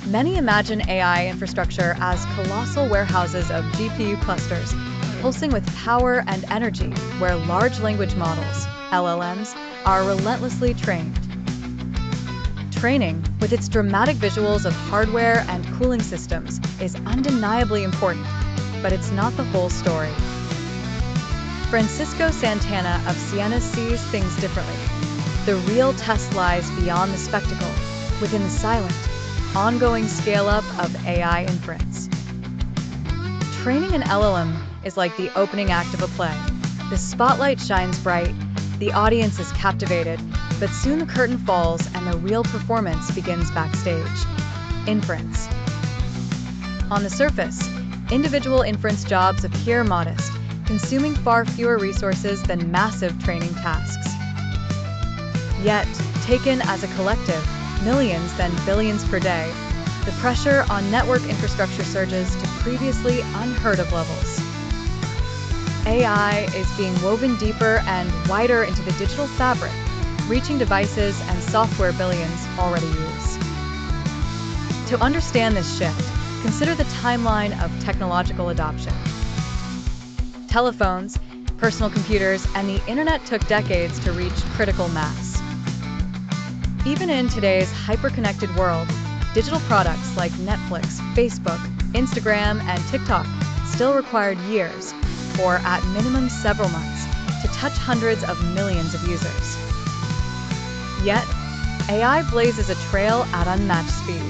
Many imagine AI infrastructure as colossal warehouses of GPU clusters, pulsing with power and energy, where large language models, LLMs, are relentlessly trained. Training, with its dramatic visuals of hardware and cooling systems, is undeniably important, but it's not the whole story. Francisco Sant'Anna of Ciena sees things differently. The real test lies beyond the spectacle, within the silent, ongoing scale-up of AI inference. Training an LLM is like the opening act of a play. The spotlight shines bright, the audience is captivated, but soon the curtain falls and the real performance begins backstage. Inference. On the surface, individual inference jobs appear modest, consuming far fewer resources than massive training tasks. Yet, taken as a collective, millions then billions per day, the pressure on network infrastructure surges to previously unheard of levels. AI is being woven deeper and wider into the digital fabric, reaching devices and software billions already use. To understand this shift, consider the timeline of technological adoption. Telephones, personal computers, and the internet took decades to reach critical mass. Even in today's hyper-connected world, digital products like Netflix, Facebook, Instagram, and TikTok still required years, or at minimum several months, to touch hundreds of millions of users. Yet, AI blazes a trail at unmatched speed.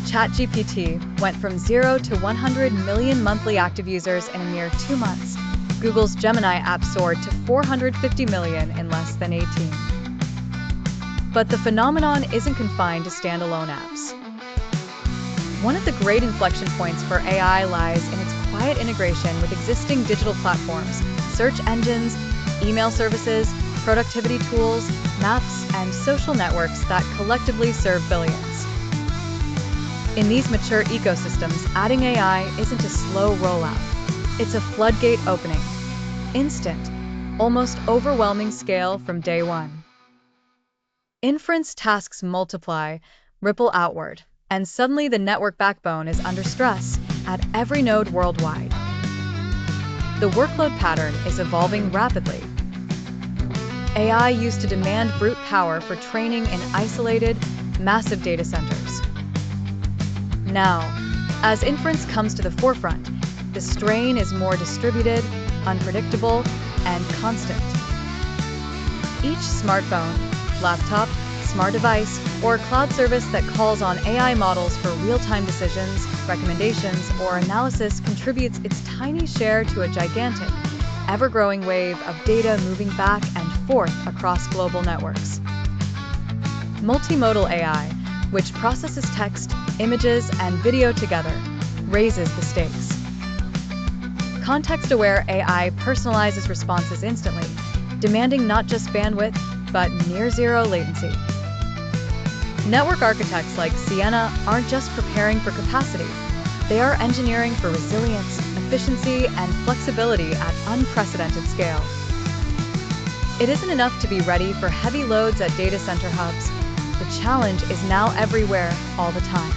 ChatGPT went from 0 to 100 million monthly active users in a mere 2 months. Google's Gemini app soared to 450 million in less than 18. But the phenomenon isn't confined to standalone apps. One of the great inflection points for AI lies in its quiet integration with existing digital platforms, search engines, email services, productivity tools, maps, and social networks that collectively serve billions. In these mature ecosystems, adding AI isn't a slow rollout. It's a floodgate opening. Instant, almost overwhelming scale from day one. Inference tasks multiply, ripple outward, and suddenly the network backbone is under stress at every node worldwide. The workload pattern is evolving rapidly. AI used to demand brute power for training in isolated, massive data centers. Now, as inference comes to the forefront, the strain is more distributed, unpredictable, and constant. Each smartphone, laptop, smart device, or cloud service that calls on AI models for real-time decisions, recommendations, or analysis contributes its tiny share to a gigantic, ever-growing wave of data moving back and forth across global networks. Multimodal AI, which processes text, images, and video together, raises the stakes. Context-aware AI personalizes responses instantly, demanding not just bandwidth, but near-zero latency. Network architects like Ciena aren't just preparing for capacity, they are engineering for resilience, efficiency, and flexibility at unprecedented scale. It isn't enough to be ready for heavy loads at data center hubs. The challenge is now everywhere, all the time.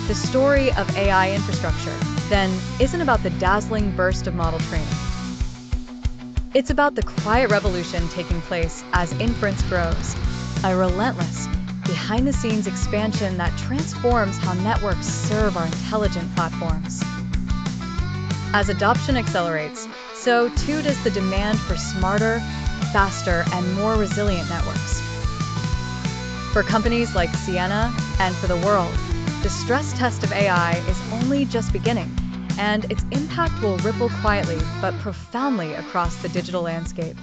The story of AI infrastructure, then, isn't about the dazzling burst of model training. It's about the quiet revolution taking place as inference grows, a relentless, behind-the-scenes expansion that transforms how networks serve our intelligent platforms. As adoption accelerates, so too does the demand for smarter, faster, and more resilient networks. For companies like Ciena and for the world, the stress test of AI is only just beginning, and its impact will ripple quietly but profoundly across the digital landscape.